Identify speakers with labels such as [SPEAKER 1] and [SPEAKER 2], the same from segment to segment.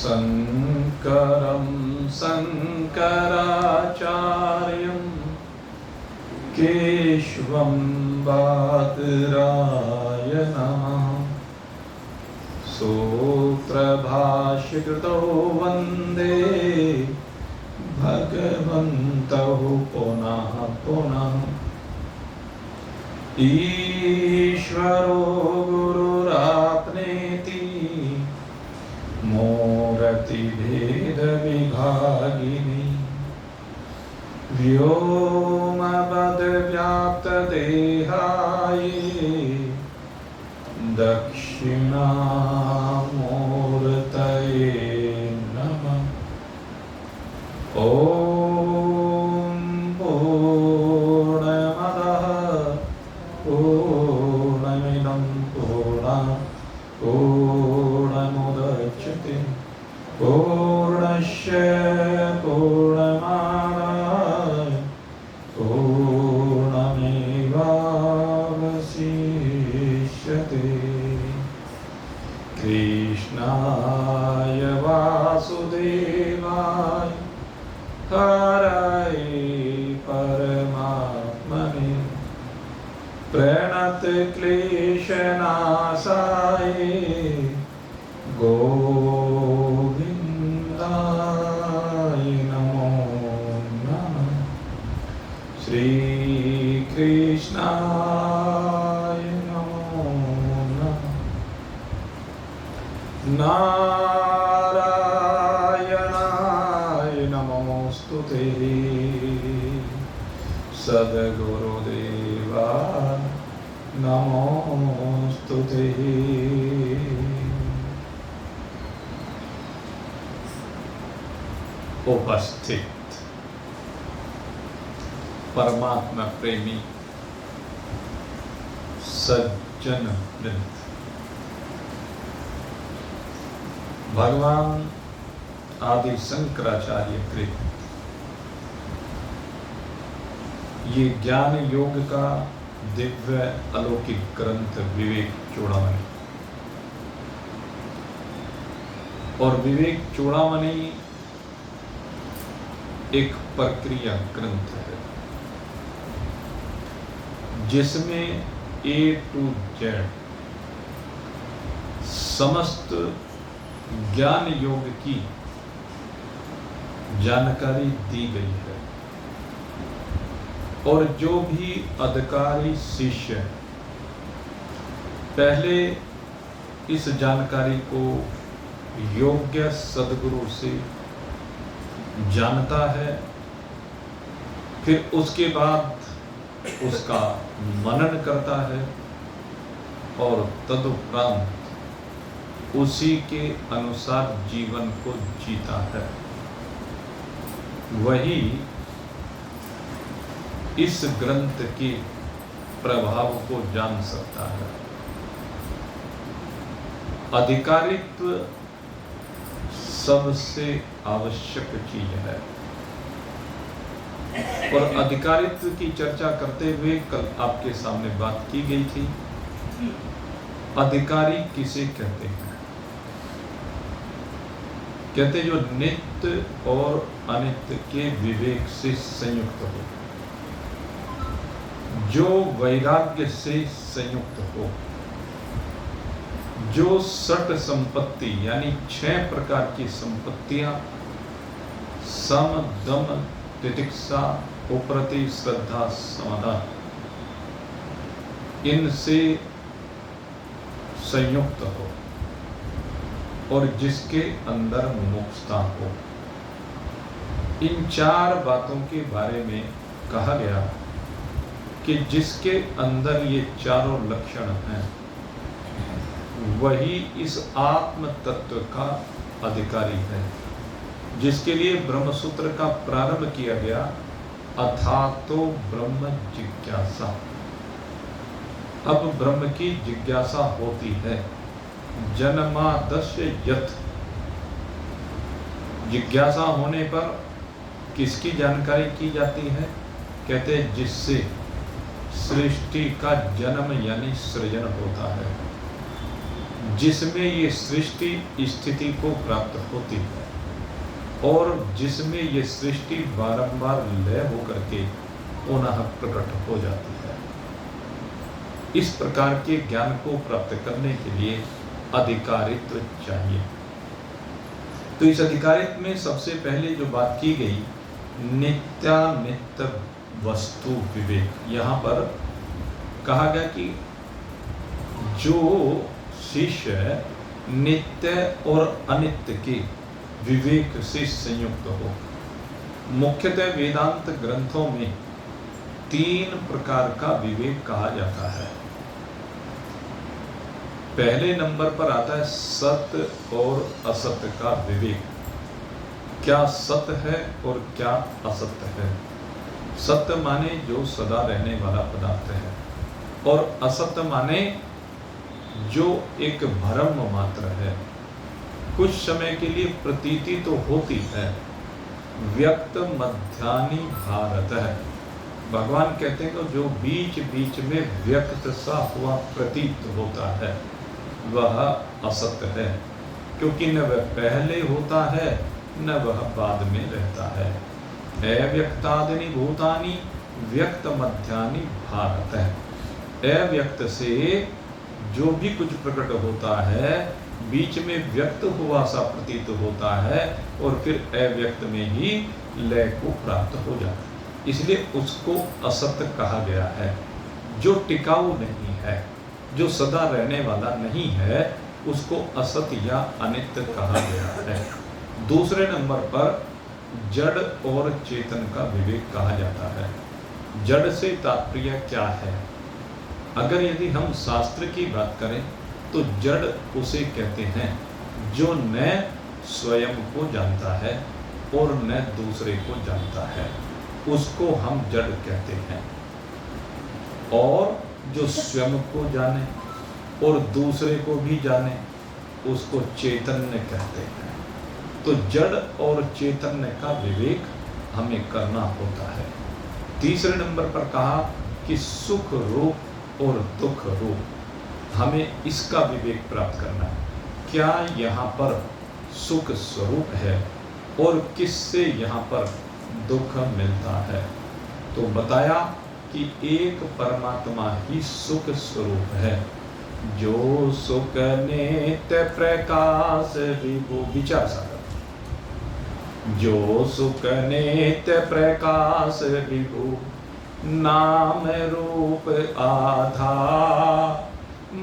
[SPEAKER 1] शङ्करं शङ्कराचार्यं केशवं बादराय नमः। सूत्रभाष्यकृतौ वन्दे भगवन्तौ पुनः पुनः। ईश्वरो गुरुरात्मेति मूर्तिभेदविभागिनी व्योमवद्व्याप्तदेहाय दक्षिणामूर्तये नमः। ॐ पूर्णमदः पूर्णमिदं पूर्णमुदच्यते पूर्णस्य पूर्णमादाय पूर्णमेवावशिष्यते। कृष्णाय वासुदेवाय हरये परमात्मने प्रणतक्लेशनाशाय गोविन्दाय नमो नमः। श्रीकृष्णाय नमो नमः। नारायणाय नमोस्तुते। सद्गुरुदेवा नमोस्तुते। उपस्थित परमात्मा प्रेमी सज्जन वृंद, भगवान आदि शंकराचार्य कृत ये ज्ञान योग का दिव्य अलौकिक ग्रंथ विवेक चूड़ामणि, और विवेक चूड़ामणि एक प्रक्रिया ग्रंथ है जिसमें A to Z समस्त ज्ञान योग की जानकारी दी गई है, और जो भी अधिकारी शिष्य पहले इस जानकारी को योग्य सद्गुरु से जानता है, फिर उसके बाद उसका मनन करता है और तदुपरांत उसी के अनुसार जीवन को जीता है, वही इस ग्रंथ के प्रभाव को जान सकता है। अधिकारित्व सबसे आवश्यक चीज है, और अधिकारित्व की चर्चा करते हुए कल आपके सामने बात की गई थी। अधिकारी किसे कहते हैं? कहते जो नित्य और अनित्य के विवेक से संयुक्त हो, जो वैराग्य से संयुक्त हो, जो षट संपत्ति यानी 6 प्रकार की संपत्तियां सम दम तितिक्षा उपरति श्रद्धा समाधान इनसे संयुक्त हो, और जिसके अंदर मुमुक्षुता हो। इन 4 बातों के बारे में कहा गया कि जिसके अंदर ये चारों लक्षण हैं वही इस आत्म तत्व का अधिकारी है, जिसके लिए ब्रह्मसूत्र का प्रारंभ किया गया, अथातो ब्रह्म जिज्ञासा। अब ब्रह्म की जिज्ञासा होती है। जन्मादस्य यथ, जिज्ञासा होने पर किसकी जानकारी की जाती है? कहते हैं जिससे सृष्टि का जन्म यानी सृजन होता है। जिसमें ये सृष्टि स्थिति को प्राप्त होती है और जिसमें ये सृष्टि बारंबार लय होकर के पुनः प्रकट हो जाती है। इस प्रकार के ज्ञान को प्राप्त करने के लिए अधिकारित्व चाहिए। तो इस अधिकारित्व में सबसे पहले जो बात की गई, नित्यानित्य वस्तु विवेक। यहाँ पर कहा गया कि जो शिष्य नित्य और अनित्य के विवेक से संयुक्त हो। मुख्यतः वेदांत ग्रंथों में 3 प्रकार का विवेक कहा जाता है। पहले नंबर पर आता है सत्य और असत्य का विवेक। क्या सत्य है और क्या असत्य है। सत्य माने जो सदा रहने वाला पदार्थ है और असत्य माने जो एक भ्रम मात्र है, कुछ समय के लिए प्रतीति तो होती है। व्यक्त मध्यानि भारत है। भगवान कहते हैं कि जो बीच बीच में व्यक्त सा हुआ प्रतीत होता है वह असत्य है, क्योंकि न वह पहले होता है न वह बाद में रहता है। अव्यक्तादि भूतानि व्यक्त मध्यानि भारत है। अव्यक्त से जो भी कुछ प्रकट होता है बीच में व्यक्त हुआ सा प्रतीत होता है और फिर अव्यक्त में ही लय को प्राप्त हो जाता है, इसलिए उसको असत्य कहा गया है। जो टिकाऊ नहीं है, जो सदा रहने वाला नहीं है, उसको असत्य या अनित्य कहा गया है। दूसरे नंबर पर जड़ और चेतन का विवेक कहा जाता है। जड़ से तात्पर्य क्या है? अगर यदि हम शास्त्र की बात करें तो जड़ उसे कहते हैं जो न स्वयं को जानता है और न दूसरे को जानता है, उसको हम जड़ कहते हैं। और जो स्वयं को जाने और दूसरे को भी जाने उसको चैतन्य कहते हैं। तो जड़ और चैतन्य का विवेक हमें करना होता है। तीसरे नंबर पर कहा कि सुख रूप और दुख रूप, हमें इसका विवेक प्राप्त करना है। क्या यहाँ पर सुख स्वरूप है और किससे यहाँ पर दुख मिलता है? तो बताया कि एक परमात्मा ही सुख स्वरूप है, जो सुख नित्य प्रकाश विभु। विचार सागर, जो सुख नित्य प्रकाश विभु, नाम रूप आधार।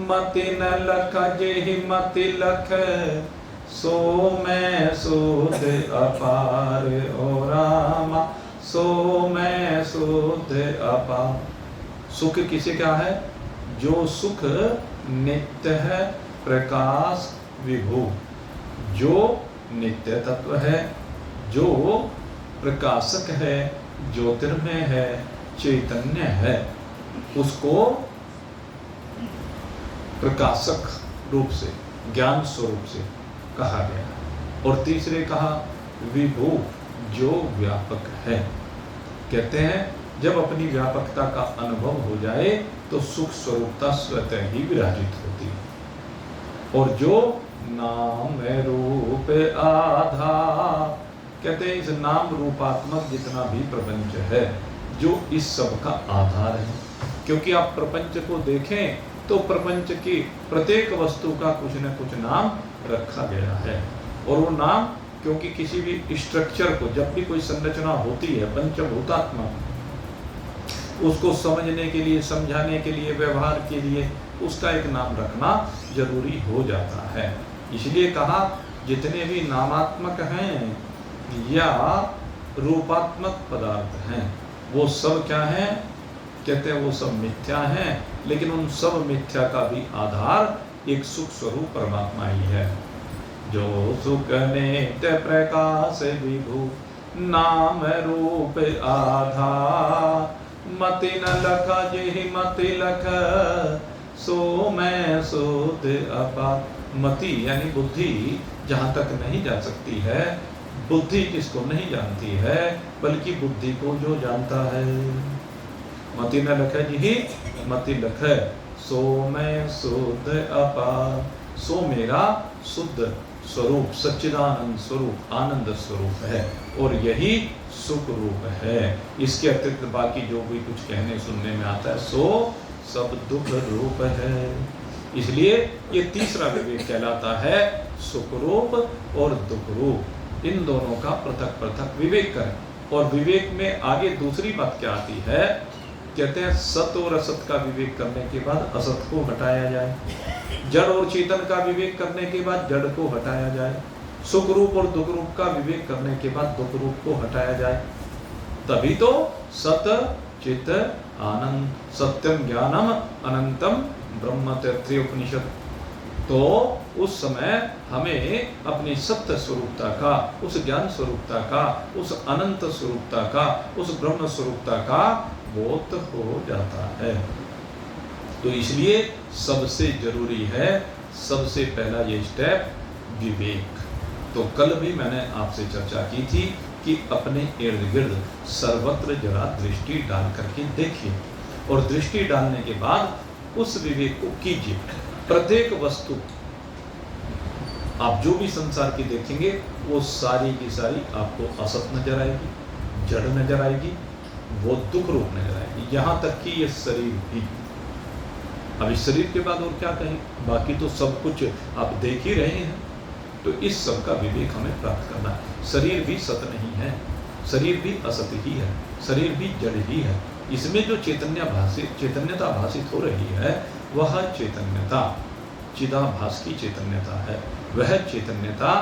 [SPEAKER 1] मति न लख जेहि मति लख, सो मैं सुध अपार। ओ रामा, सो मैं सुध अपार। सुख किसे क्या है? जो सुख नित्य है, प्रकाश विभु, जो नित्य तत्व है, जो प्रकाशक है, ज्योतिर्मय है, चैतन्य है, उसको प्रकाशक रूप से, ज्ञान स्वरूप से कहा गया। और तीसरे कहा विभु, जो व्यापक है। कहते हैं जब अपनी व्यापकता का अनुभव हो जाए तो सुख स्वरूपता स्वतः ही विराजित होती है। और जो नाम रूप आधार, कहते हैं इस नाम रूपात्मक जितना भी प्रपंच है, जो इस सब का आधार है। क्योंकि आप प्रपंच को देखें तो प्रपंच की प्रत्येक वस्तु का कुछ न कुछ नाम रखा गया है। और वो नाम, क्योंकि किसी भी स्ट्रक्चर को, जब भी कोई संरचना होती है पंचभूतात्मक, उसको समझने के लिए, समझाने के लिए, व्यवहार के लिए उसका एक नाम रखना जरूरी हो जाता है। इसलिए कहा जितने भी नामात्मक हैं या रूपात्मक पदार्थ हैं वो सब क्या हैं? कहते हैं वो सब मिथ्या हैं, लेकिन उन सब मिथ्या का भी आधार एक सुख स्वरूप परमात्मा ही है। जो सुख नित्य प्रकाश विभु, नाम रूप आधार। मति न लख जेहि मति लख, सो मैं सुध अपार। मति यानी बुद्धि जहाँ तक नहीं जा सकती है, बुद्धि किसको नहीं जानती है, बल्कि बुद्धि को जो जानता है। मति न लख जेहि मति लख, सो मैं सुध अपार। सो मेरा शुद्ध स्वरूप, सच्चिदानंद स्वरूप, आनंद स्वरूप है और यही सुख रूप है। इसके अतिरिक्त बाकी जो भी कुछ कहने सुनने में आता है सो सब दुख रूप है। इसलिए ये तीसरा विवेक कहलाता है सुख रूप और दुख रूप। इन दोनों का पृथक पृथक विवेक करें। और विवेक में आगे दूसरी बात क्या आती है, कहते हैं सत और असत का विवेक करने के बाद असत को हटाया जाए, जड़ और चेतन का विवेक करने के बाद जड़ को हटाया जाए, सुख रूप और दुख रूप का विवेक करने के बाद दुख रूप को हटाया जाए। तभी तो सत चित आनंद सत्यम ज्ञानम अनंतम ब्रह्म तैत्रीय उपनिषद। तो उस समय हमें अपनी सत्य स्वरूपता का, उस ज्ञान स्वरूपता का, उस अनंत स्वरूपता का, उस ब्रह्म स्वरूपता का बोध हो जाता है। तो इसलिए सबसे जरूरी है, सबसे पहला ये स्टेप विवेक। तो कल भी मैंने आपसे चर्चा की थी कि अपने इर्द गिर्द सर्वत्र जरा दृष्टि डाल करके देखिए और दृष्टि डालने के बाद उस विवेक को कीजिए। प्रत्येक वस्तु आप जो भी संसार की देखेंगे वो सारी की सारी आपको असत नजर आएगी, जड़ नजर आएगी, वो दुख रूप नजर आएगी। यहाँ तक कि ये शरीर भी, अब इस शरीर के बाद और क्या कहें, बाकी तो सब कुछ आप देख ही रहे हैं। तो इस सब का विवेक हमें प्राप्त करना है। शरीर भी सत नहीं है, शरीर भी असत ही है, शरीर भी जड़ ही है। इसमें जो चैतन्यता भाषित हो रही है वह चैतन्यता चिदाभास की चैतन्यता है। वह चैतन्यता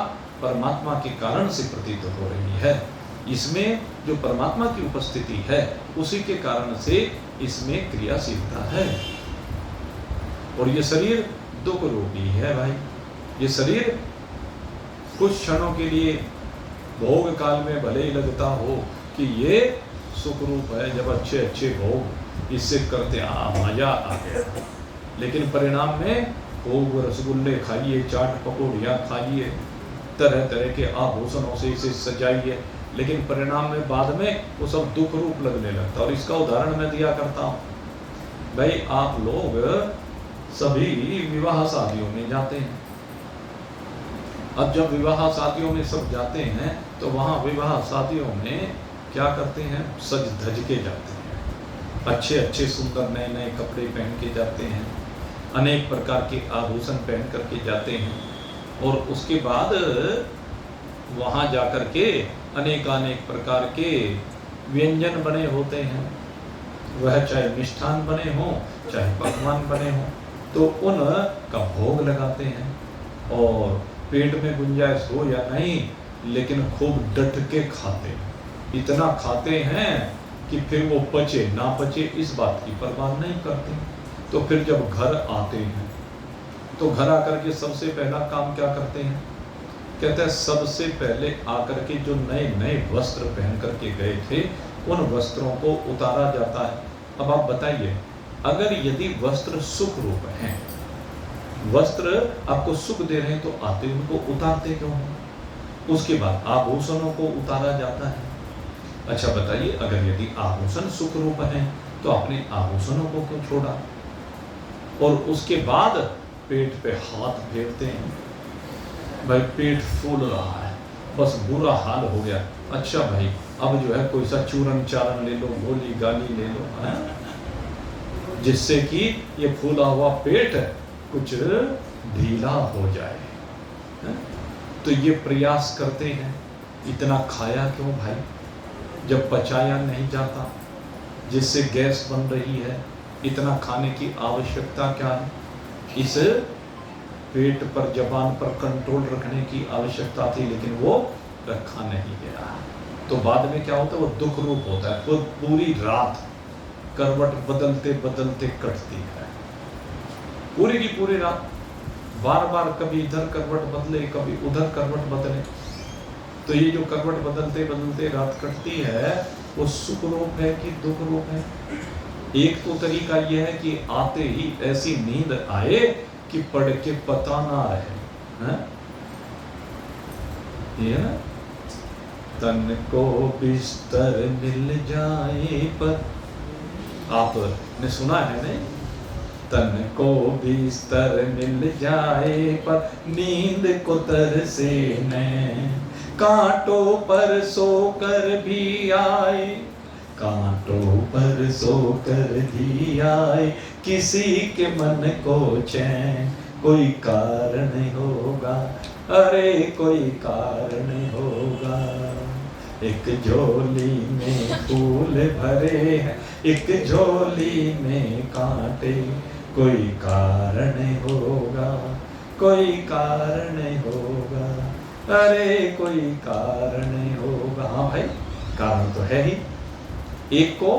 [SPEAKER 1] परमात्मा के कारण से प्रतीत हो रही है। इसमें जो परमात्मा की उपस्थिति है उसी के कारण से इसमें क्रियाशीलता है। और ये शरीर दुख रूपी है भाई। ये शरीर कुछ क्षणों के लिए भोग काल में भले ही लगता हो कि ये सुख रूप है, जब अच्छे अच्छे भोग इससे करते मजा आ गया, लेकिन परिणाम में खूब रसगुल्ले खाइए, चाट पकौड़ियाँ खाइए, तरह तरह के आभूषणों से इसे सजाइए, लेकिन परिणाम में बाद में वो सब दुख रूप लगने लगता। और इसका उदाहरण मैं दिया करता हूँ, भाई आप लोग सभी विवाह शादियों में जाते हैं। अब जब विवाह शादियों में सब जाते हैं तो वहाँ विवाह शादियों में क्या करते हैं, सज धज के जाते हैं, अच्छे अच्छे सुंदर नए नए कपड़े पहन के जाते हैं, अनेक प्रकार के आभूषण पहन करके जाते हैं। और उसके बाद वहाँ जाकर के अनेकानेक प्रकार के व्यंजन बने होते हैं, वह चाहे मिष्ठान बने हों चाहे पकवान बने हों, तो उन का भोग लगाते हैं। और पेट में गुंजाइश हो या नहीं, लेकिन खूब डट के खाते हैं, इतना खाते हैं कि फिर वो पचे ना पचे इस बात की परवाह नहीं करते। तो फिर जब घर आते हैं तो घर आकर के सबसे पहला काम क्या करते हैं, कहते हैं सबसे पहले आकर के जो नए नए वस्त्र पहन करके गए थे उन वस्त्रों को उतारा जाता है। अब आप बताइए, अगर यदि वस्त्र सुख रूप हैं, वस्त्र आपको सुख दे रहे हैं, तो आते उनको उतारते क्यों हैं? उसके बाद आभूषणों को उतारा जाता है। अच्छा बताइए, अगर यदि आभूषण सुख रूप हैं तो आपने आभूषणों को क्यों छोड़ा? और उसके बाद पेट पे हाथ फेरते हैं, भाई पेट फूल रहा है, बस बुरा हाल हो गया, अच्छा भाई अब जो है कोई सा चूरन चारन ले लो, गोली गाली ले लो, है, जिससे कि ये फूला हुआ पेट कुछ ढीला हो जाए, है? तो ये प्रयास करते हैं। इतना खाया क्यों भाई, जब पचाया नहीं जाता, जिससे गैस बन रही है, इतना खाने की आवश्यकता क्या है? इस पेट पर जबान पर कंट्रोल रखने की आवश्यकता थी, लेकिन वो रखा नहीं गया। तो बाद में क्या होता है, वो दुख रूप होता है। वो पूरी रात करवट बदलते बदलते कटती है, पूरी की पूरी रात बार बार कभी इधर करवट बदले कभी उधर करवट बदले। तो ये जो करवट बदलते बदलते रात कटती है वो सुख रूप है कि दुख रूप है? एक तो तरीका यह है कि आते ही ऐसी नींद आए कि पढ़ के पता ना रहे, ये ना, तन को बिस्तर मिल जाए पर, आपने सुना है नहीं, तन को बिस्तर मिल जाए पर नींद को तरसे नैन, कांटों पर सोकर भी आए, कांटों पर सोकर भी आए, किसी के मन को चैन, कोई कारण होगा, अरे कोई कारण होगा। एक झोली में फूल भरे हैं, एक झोली में कांटे, कोई कारण होगा, कोई कारण होगा, अरे कोई कारण होगा। हाँ भाई, कारण तो है ही। एक को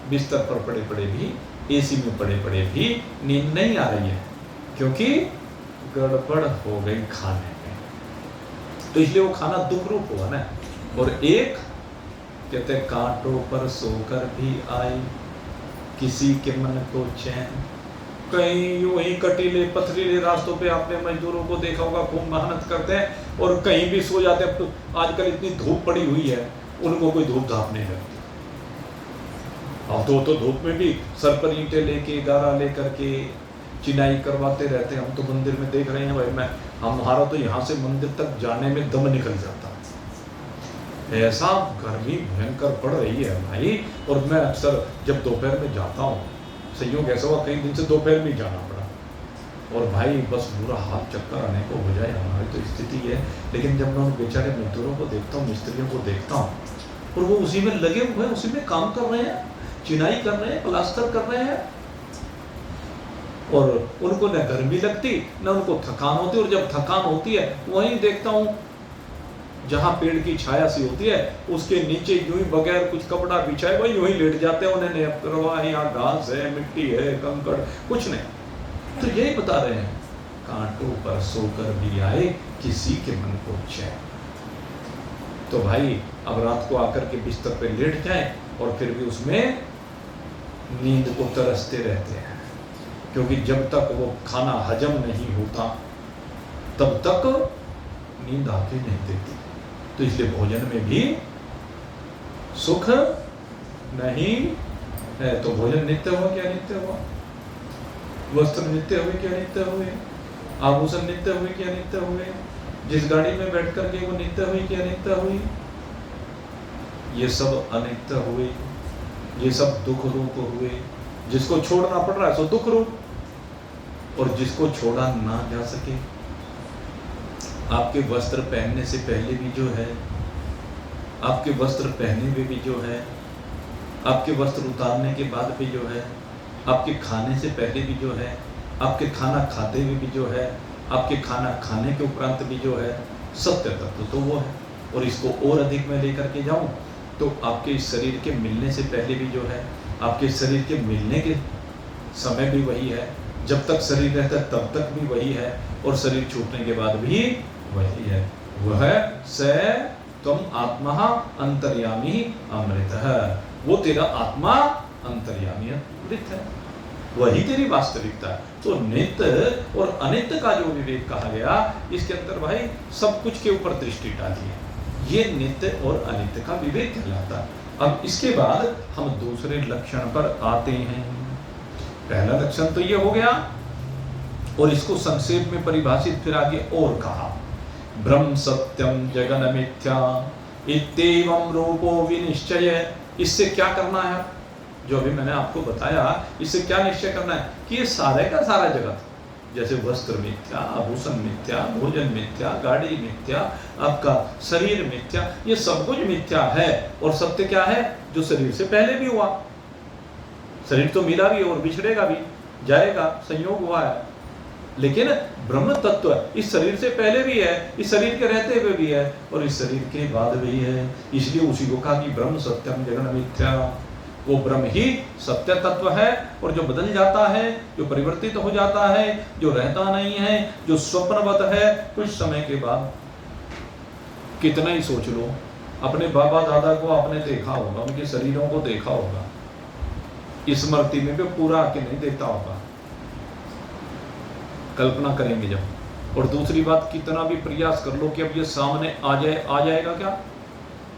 [SPEAKER 1] बिस्तर पर पड़े पड़े भी, एसी में पड़े पड़े भी नींद नहीं आ रही है, क्योंकि गड़बड़ हो गई खाने में, तो इसलिए वो खाना दुख रूप हुआ ना। और एक कहते कांटों पर सोकर भी आई, किसी के मन को चैन। कहीं यूं ही कटीले पथरीले रास्तों पे आपने मजदूरों को देखा होगा, खूब मेहनत करते हैं और कहीं भी सो जाते हैं। तो आजकल इतनी धूप पड़ी हुई है, उनको कोई धूप धाप नहीं लगती। अब तो धूप में भी सर पर ईंटें लेके, गारा लेकर के चिनाई करवाते रहते हैं। हम तो मंदिर में देख रहे हैं भाई, हमारा तो यहाँ से मंदिर तक जाने में दम निकल जाता है, ऐसा गर्मी भयंकर पड़ रही है भाई। और मैं अक्सर जब दोपहर में जाता हूँ, संयोग ऐसा हुआ कई दिन से दोपहर में जाना पड़ा, और भाई बस बुरा हाथ चक्कर आने को हो जाए, हमारी तो स्थिति है। लेकिन जब मैं उन बेचारे मजदूरों को देखता हूँ, मिस्त्रियों को देखता हूँ, और वो उसी में लगे हुए हैं, उसी में काम कर रहे हैं, चिनाई कर रहे हैं, प्लास्टर कर रहे हैं, और उनको न गर्मी लगती न उनको थकान होती। और जब थकान होती है, वहीं देखता हूँ जहाँ पेड़ की छाया सी होती है, उसके नीचे यूं ही बगैर कुछ कपड़ा बिछाए वही यूं ही लेट जाते हैं। उन्हें परवाह, यहाँ घास है, मिट्टी है, कंकड़, कुछ नहीं। तो यही बता रहे हैं, कांटों पर सोकर भी आए, किसी के मन को चैन। तो भाई अब रात को आकर के बिस्तर पे लेट जाए और फिर भी उसमें नींद को तरसते रहते हैं, क्योंकि जब तक वो खाना हजम नहीं होता तब तक नींद आके नहीं देती। तो इसलिए भोजन में भी सुख नहीं है। तो भोजन नित्य हुआ क्या नित्य हुआ, वस्त्र नित्य हुए क्या नित्य हुए, आभूषण नित्य हुए क्या नित्य हुए, जिस गाड़ी में बैठ करके वो नित्य हुई क्या नित्य हुई, ये सब अनित्य हुए, ये सब दुख रूप हुए। जिसको छोड़ना पड़ रहा है सो दुख रूप, और जिसको छोड़ा ना जा सके, आपके वस्त्र पहनने से पहले भी जो है, आपके वस्त्र पहने हुए भी जो है, आपके वस्त्र उतारने के बाद भी जो है, आपके खाने से पहले भी जो है, आपके खाना खाते हुए भी जो है, आपके खाना खाने के उपरांत भी जो है, सत्य तत्व तो वो है। और इसको और अधिक मैं लेकर के जाऊं तो आपके शरीर के मिलने से पहले भी जो है, आपके शरीर के मिलने के समय भी वही है, जब तक शरीर रहता है तब तक भी वही है, और शरीर छूटने के बाद भी वही है। वह स तुम आत्मा अंतर्यामी अमृत है, वो तेरा आत्मा अंतर्यामी अमृत है, वही तेरी वास्तविकता है। तो नित्य और अनित्य का जो विवेक कहा गया, इसके अंदर भाई सब कुछ के ऊपर दृष्टि डाली है, ये नित्य और अनित्य का विवेक कहलाता है। अब इसके बाद हम दूसरे लक्षण पर आते हैं। पहला लक्षण तो ये हो गया, और इसको संक्षेप में परिभाषित फिर आगे और कहा, ब्रह्म सत्यम जगन मिथ्या इत्येवं रूपो विनिश्चय। इससे क्या करना है, जो अभी मैंने आपको बताया, इससे क्या निश्चय करना है कि ये सारे का सारा जगत, जैसे वस्त्र मिथ्या, आभूषण मिथ्या, भोजन मिथ्या, गाड़ी मिथ्या, आपका शरीर मिथ्या, ये सब कुछ मिथ्या है। और सत्य क्या है, जो शरीर से पहले भी हुआ, शरीर तो मिला भी और बिछड़ेगा भी, जाएगा, संयोग हुआ है, लेकिन ब्रह्म तत्व इस शरीर से पहले भी है, इस शरीर के रहते हुए भी है, और इस शरीर के बाद भी है। इसलिए उसी को कहा कि ब्रह्म सत्यम जगन मिथ्या, वो ब्रह्म ही सत्य तत्व है, और जो बदल जाता है, जो परिवर्तित हो जाता है, जो रहता नहीं है, जो स्वप्नवत है, कुछ समय के बाद, कितना ही सोच लो, अपने बाबा दादा को आपने देखा होगा, उनके शरीरों को देखा होगा, स्मृति में भी पूरा आके नहीं देखता होगा, कल्पना करेंगे जब। और दूसरी बात, कितना भी प्रयास कर लो कि अब ये सामने आ जाएगा क्या,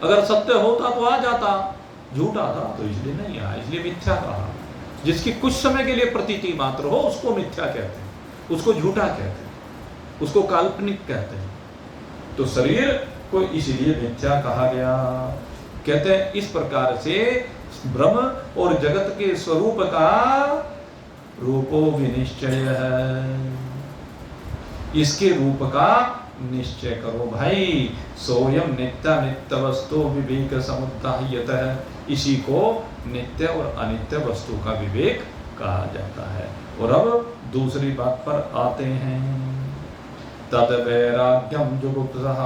[SPEAKER 1] अगर सत्य होता तो आ जाता, झूठा था तो इसलिए नहीं आया, इसलिए मिथ्या कहा। जिसकी कुछ समय के लिए प्रतीति मात्र हो, उसको मिथ्या कहते हैं, उसको झूठा कहते हैं, उसको काल्पनिक कहते हैं। तो शरीर को इसलिए मिथ्या कहा गया। कहते हैं इस प्रकार से ब्रह्म और जगत के स्वरूप का रूपो विनिश्चय है, इसके रूप का निश्चय करो भाई। सोयम नित्य नित्य वस्तु विवेक समुदायतः, इसी को नित्य और अनित्य वस्तु का विवेक कहा जाता है। और अब दूसरी बात पर आते हैं। तद वैराग्यम जुगुप्सः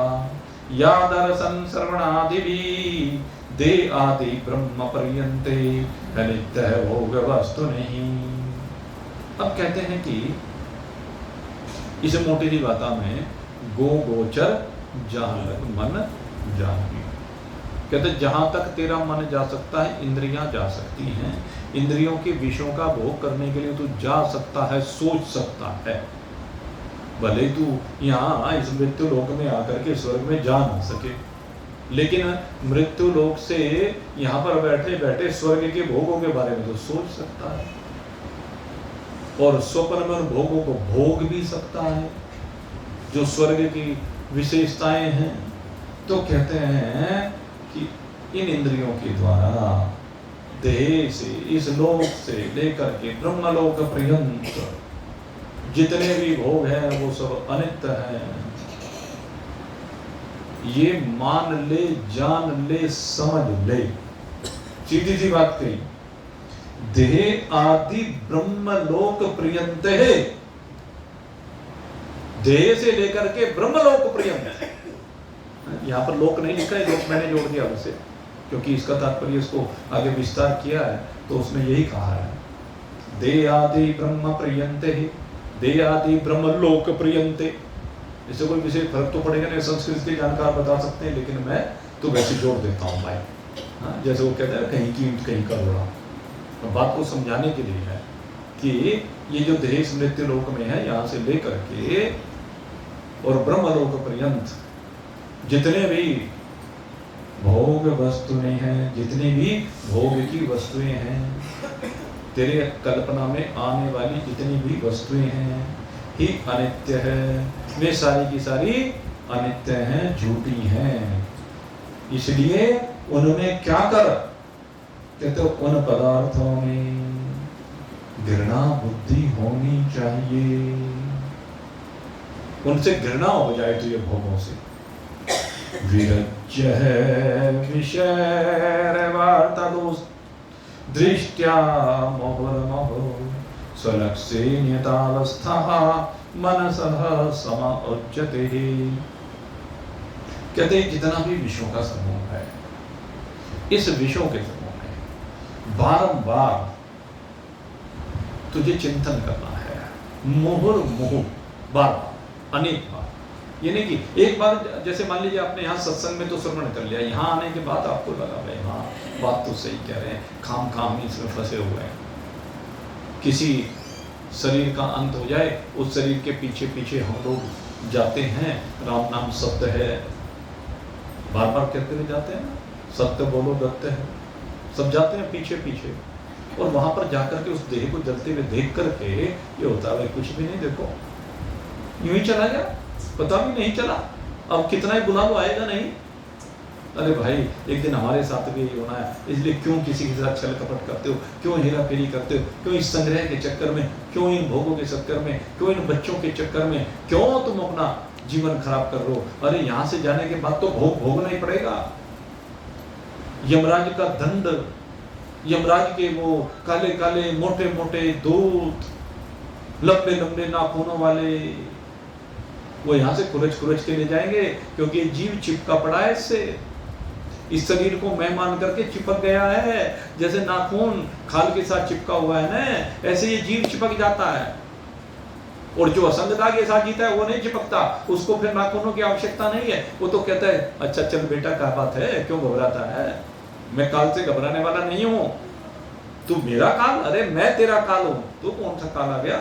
[SPEAKER 1] या दर्शन श्रवणादिवी दे आदि ब्रह्म पर्यन्ते अनित्य भोग वस्तु नहीं। अब कहते हैं कि इसे मोटी सी बात में गो गोचर जहां तक मन जानी। कहते जहां तक तेरा मन जा सकता है, इंद्रियां जा सकती हैं। इंद्रियों के विषयों का भोग करने के लिए तू जा सकता है, सोच सकता है। भले तू यहाँ इस मृत्यु लोक में आकर के स्वर्ग में जा ना सके, लेकिन मृत्यु लोक से यहाँ पर बैठे बैठे स्वर्ग के भोगों के बारे में तो सोच सकता है, और स्वप्न में उन भोगों को भोग भी सकता है जो स्वर्ग की विशेषताएं हैं। तो कहते हैं कि इन इंद्रियों के द्वारा देह से, इस लोक से लेकर के ब्रह्मलोक पर्यंत जितने भी भोग हैं वो सब अनित्य हैं। ये मान ले, जान ले, समझ ले, सीधी सी बात कही। देह आदि ब्रह्मलोक पर्यंत है, देह से लेकर के ब्रह्मलोक पर्यंत। यहां पर लोक नहीं लिखा है, लोक मैंने जोड़ दिया उसे, क्योंकि इसका तात्पर्य इसको आगे विस्तार किया है तो उसने यही कहा है। देह आदि ब्रह्म पर्यंत है, देह आदि ब्रह्मलोक पर्यंत। इससे कोई विशेष फर्क तो पड़ेगा नहीं, संस्कृत के जानकार बता सकते हैं, लेकिन मैं तो वैसे जोड़ देता हूँ भाई। हाँ, जैसे वो कहते हैं कहीं की कहीं का रोड़ा। तो बात को समझाने के लिए है कि ये जो देह मृत्यु लोक में है, यहाँ से लेकर के और ब्रह्मलोक पर्यंत जितने भी भोग वस्तुएं हैं, जितनी भी भोग की वस्तुएं हैं, तेरे कल्पना में आने वाली जितनी भी वस्तुएं हैं ही अनित्य है। वे सारी की सारी अनित्य हैं, झूठी हैं। इसलिए उनमें क्या कर, कहते हो उन पदार्थों में घृणा बुद्धि होनी चाहिए। उनसे घृणा हो जाए तो ये भोगों से। विरज्य है विषय वार्ता दोस्त दृष्टया मोहर्मोह स्वलक्ष्ये नियतावस्था मनसः समाउच्यते। कहते हैं जितना भी विषयों का समूह है, इस विषयों के समूह में बारंबार तुझे चिंतन करना है, मुहुर्मुहु, बार अनेक बार। ये नहीं कि एक बार, जैसे मान लीजिए आपने यहाँ सत्संग में तो श्रवण कर लिया, यहाँ आने के बाद आपको लगा भाई हाँ बात तो सही कह रहे हैं, खाम खाम इसमें फंसे हुए हैं। किसी शरीर का अंत हो जाए, उस शरीर के पीछे पीछे हम लोग जाते हैं, राम नाम सत्य है बार बार कहते हुए जाते हैं, सत्य बोलो दत्त है, सब जाते हैं पीछे पीछे। और वहां पर जाकर के उस देह को जलते हुए देख करके ये होता है कुछ भी नहीं, देखो यूं ही चला गया, पता भी नहीं चला, अब कितना ही बुला लो आएगा नहीं। अरे भाई एक दिन हमारे साथ भी यही होना है, इसलिए क्यों किसी के साथ छल कपट करते हो, क्यों हेरा फेरी करते हो, क्यों इस संग्रह के चक्कर में, क्यों इन भोगों के चक्कर में, क्यों इन बच्चों के चक्कर में, क्यों तुम अपना जीवन खराब कर रहे हो। अरे यहाँ से जाने के बाद तो भोग भोगना ही पड़ेगा। यमराज का दंड, यमराज के वो काले काले मोटे मोटे दूत, लंबे लंबे नाखूनों वाले, वो यहाँ से खुरच खुरच के ले जाएंगे, क्योंकि जीव चिपका पड़ा है इससे। इस शरीर को मैं मान करके चिपक गया है, जैसे नाखून खाल के साथ चिपका हुआ है ना, ऐसे ये जीव चिपक जाता है। और जो असंगता के साथ जीता है वो नहीं चिपकता, उसको फिर नाखूनों की आवश्यकता नहीं है। वो तो कहता है अच्छा चल बेटा क्या बात है, क्यों घबराता है, मैं काल से घबराने वाला नहीं हूं, तू मेरा काल, अरे मैं तेरा काल हूं, तू कौन सा काल आ गया।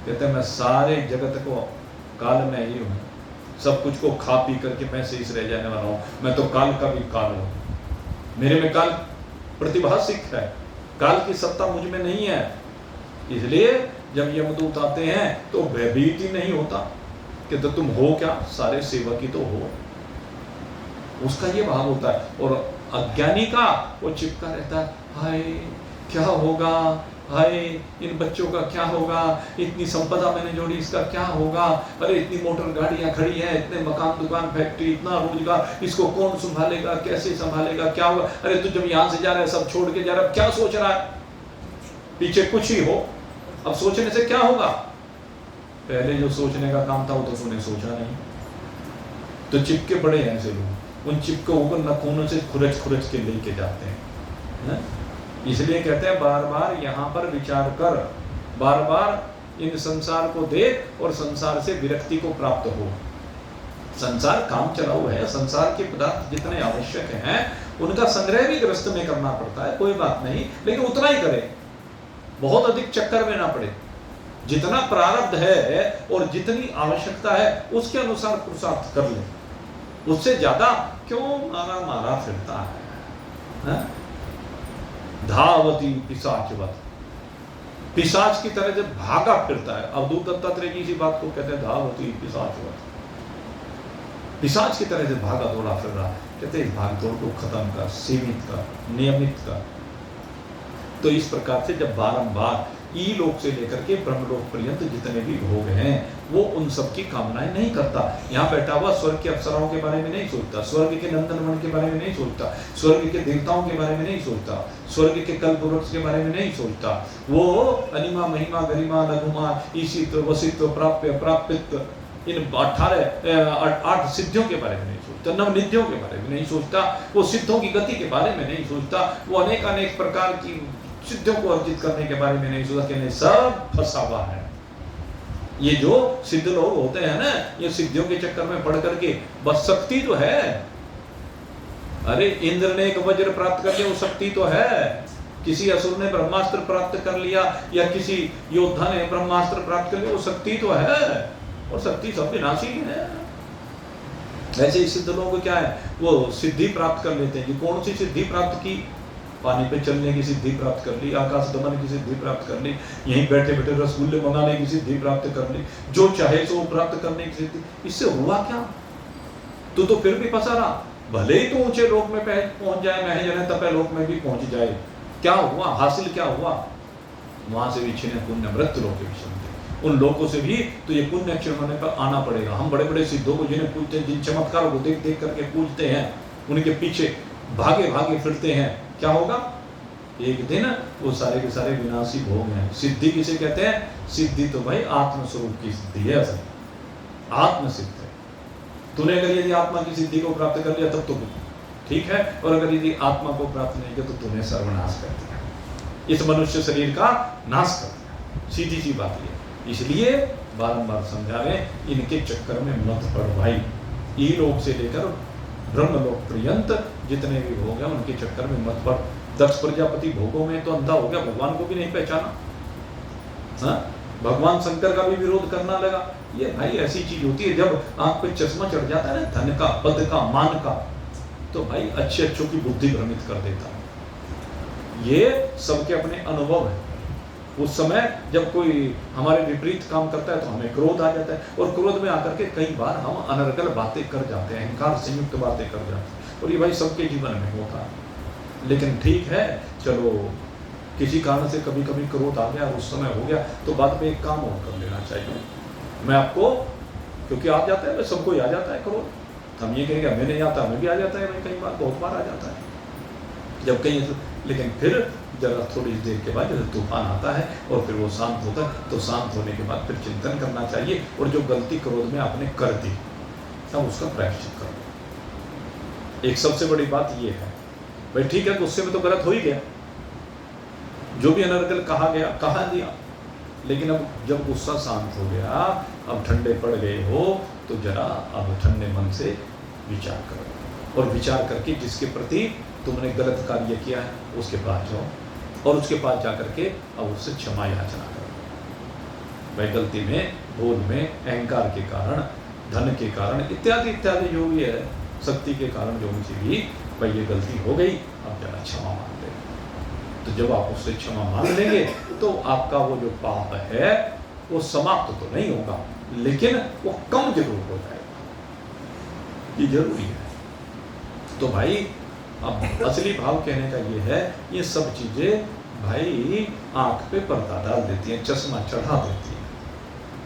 [SPEAKER 1] कहते हैं मैं सारे जगत को काल में ही हूं, सब कुछ को खा पी करके मैं शेष रह जाने वाला हूं, मैं तो काल का भी काल हूं, मेरे में काल प्रतिभाषिक है, काल की सत्ता मुझ में नहीं है, इसलिए जब यमदूत आते हैं तो भयभीत ही नहीं होता कि तो तुम हो क्या, सारे सेवक ही तो हो। उसका ये भाव होता है। और अज्ञानी का वो चिपका रहता है, हाय क्या होगा, हाय इन बच्चों का क्या होगा, इतनी संपदा मैंने जोड़ी, इसका क्या होगा, अरे इतनी मोटर गाड़ियां खड़ी हैं, इतने मकान दुकान फैक्ट्री, इतना रोजगार, इसको कौन संभालेगा, कैसे संभालेगा, क्या होगा, अरे तू जब यहाँ से जा रहा है सब छोड़ के जा रहा है, क्या सोच रहा है, पीछे कुछ ही हो, अब सोचने से क्या होगा, पहले जो सोचने का काम था वो तो तूने सोचा नहीं। तो चिपके पड़े हैं ऐसे लोग, उन चिपकों को नखूनों से खुरच खुरच के लेके जाते हैं। इसलिए कहते हैं बार बार यहाँ पर विचार कर, बार बार इन संसार को देख और संसार से विरक्ति को प्राप्त हो। संसार काम चलाऊ है, संसार के पदार्थ जितने आवश्यक हैं उनका संग्रह भी ग्रस्त में करना पड़ता है, कोई बात नहीं, लेकिन उतना ही करे, बहुत अधिक चक्कर में ना पड़े। जितना प्रारब्ध है और जितनी आवश्यकता है उसके अनुसार पुरुषार्थ कर ले, उससे ज्यादा क्यों मारा मारा फिरता है? धावती पिशाचवत, पिशाच की तरह जब भागा फिरता है। अवधूत दत्तात्रेय जी इसी बात को कहते हैं, धावती पिशाचवत, पिशाच की तरह से भागा दौड़ा फिर रहा। कहते इस भाग दौड़ को खत्म कर, सीमित कर, नियमित कर। तो इस प्रकार से जब बारंबार ईलोक से लेकर के ब्रह्मलोक पर्यंत जितने भी भोग हैं वो उन सब की कामनाएं नहीं करता। यहाँ बैठा हुआ स्वर्ग के अप्सराओं के बारे में नहीं सोचता, स्वर्ग के नंदनवन के बारे में नहीं सोचता, स्वर्ग के देवताओं के बारे में नहीं सोचता, स्वर्ग के कल्प वृक्ष के बारे में नहीं सोचता। वो अनिमा महिमा गरिमा लघुमा ईशित वसित प्राप्य प्रापित इन 8 सिद्धियों के बारे में नहीं सोचता, नवनिधियों के बारे में नहीं सोचता, वो सिद्धों की गति के बारे में नहीं सोचता, वो अनेक प्रकार की सिद्धियों को अर्जित करने के बारे में नहीं सोचता। कहने सब फंसा हुआ है। ये जो सिद्ध लोग होते हैं ना, ये सिद्धियों के चक्कर में पड़ करके, बस शक्ति तो है, अरे इंद्र ने एक वज्र प्राप्त कर लिया, वो शक्ति तो है। किसी असुर ने ब्रह्मास्त्र प्राप्त कर लिया या किसी योद्धा ने ब्रह्मास्त्र प्राप्त कर लिया, वो शक्ति तो है, और शक्ति सब विनाशी है। ऐसे ही सिद्ध लोग क्या है, वो सिद्धि प्राप्त कर लेते हैं। कौन सी सिद्धि प्राप्त की? पानी पे चलने की सिद्धि प्राप्त कर ली, आकाश गमन की सिद्धि प्राप्त कर ली, यहीं बैठे बैठे रसगुल्ले मंगाने की सिद्धि प्राप्त कर ली, जो चाहे सो प्राप्त करने की सिद्धि। इससे हुआ क्या? तू तो फिर भी फंसा रहा। भले ही तू ऊंचे लोक में पहुंच जाए, महजन तपे लोक में भी पहुंच जाए, क्या हुआ? हासिल क्या हुआ? वहां से भी छिने पुण्य मृत्यु लोक के, उन लोगों से भी तो ये पुण्य क्षण होने पर आना पड़ेगा। हम बड़े बड़े सिद्धों को जिन्हें पूजते हैं, जिन चमत्कारों को देख देख करके पूजते हैं, उनके पीछे भागे भागे फिरते हैं, क्या होगा? एक दिन वो सारे के सारे विनाशी भोग हैं। सिद्धि किसे कहते हैं? सिद्धि तो भाई आत्म स्वरूप की सिद्धि है, असल आत्म सिद्ध है। तूने अगर यदि आत्मा की सिद्धि को प्राप्त कर लिया तब तो ठीक है, और अगर यदि आत्मा को प्राप्त नहीं किया तो तूने सर्वनाश कर दिया, इस मनुष्य शरीर का नाश कर दिया। सीधी सी बात है। इसलिए बारंबार समझा रहे, इनके चक्कर में मत पड़ भाई। ईलोक से लेकर ब्रह्मलोक पर्यंत जितने भी भोग हैं उनके चक्कर में मत पड़। दक्ष प्रजापति भोगों में तो अंधा हो गया, भगवान को भी नहीं पहचाना। हाँ, भगवान शंकर का भी विरोध करना लगा। ये भाई ऐसी चीज होती है, जब आंख पे चश्मा चढ़ जाता है ना, धन का, पद का, मान का, तो भाई अच्छे अच्छों की बुद्धि भ्रमित कर देता है। ये सबके अपने अनुभव है। उस समय जब कोई हमारे विपरीत काम करता है तो हमें क्रोध आ जाता है, और क्रोध में आकर के कई बार हम अनर्गल बातें कर जाते हैं, अहंकार संयुक्त बातें कर जाते हैं, और ये भाई सबके जीवन में होता है। लेकिन ठीक है, चलो किसी कारण से कभी कभी क्रोध आ गया, उस समय हो गया, तो बाद में एक काम और कर लेना चाहिए। मैं आपको, क्योंकि आ जाता है, सबको ही आ जाता है क्रोध, हम ये कहेंगे हमें नहीं आता, हमें भी आ जाता है, कई बार, बहुत बार आ जाता है जब कहीं। लेकिन फिर जरा थोड़ी देर के बाद जब तूफान आता है और फिर वो शांत होता है, तो शांत होने के बाद फिर चिंतन करना चाहिए, और जो गलती क्रोध में आपने कर दी तब उसका प्रायश्चित करो। एक सबसे बड़ी बात ये है भाई, ठीक है गुस्से में तो गलत हो ही गया, जो भी अनर्गल कहा गया कहा दिया, लेकिन अब जब गुस्सा शांत हो गया, अब ठंडे पड़ गए हो, तो जरा अब ठंडे मन से विचार करो, और विचार करके जिसके प्रति तुमने गलत कार्य किया है उसके पास जाओ, और उसके पास जाकर के अब उससे क्षमा याचना करो। भाई गलती में, भूल में, अहंकार के कारण, धन के कारण, इत्यादि इत्यादि जो भी है, शक्ति के कारण जो उनसे भी भाई ये गलती हो गई, अब जरा क्षमा मांग ले। तो जब आप उससे क्षमा मांग लेंगे तो आपका वो जो पाप है वो समाप्त तो नहीं होगा, लेकिन वो कम जरूर हो जाएगा। ये जरूरी है। तो भाई अब असली भाव कहने का ये है, ये सब चीजें भाई आंख पे पर्दा डाल देती हैं, चश्मा चढ़ा देती हैं।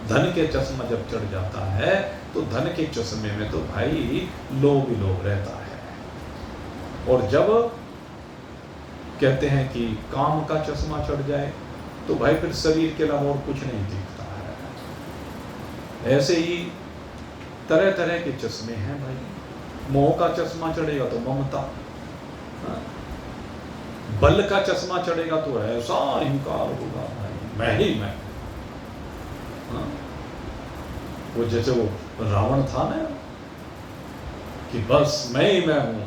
[SPEAKER 1] धन के चश्मा जब चढ़ जाता है तो धन के चश्मे में तो भाई लोभ ही लोभ रहता है। और जब कहते हैं कि काम का चश्मा चढ़ जाए तो भाई फिर शरीर के अलावा और कुछ नहीं दिखता है। ऐसे ही तरह तरह के चश्मे हैं भाई। मोह का चश्मा चढ़ेगा तो ममता, बल का चश्मा चढ़ेगा तो ऐसा इंकार होगा भाई, मैं ही मैं। वो जैसे वो रावण था ना कि बस मैं ही मैं हूं,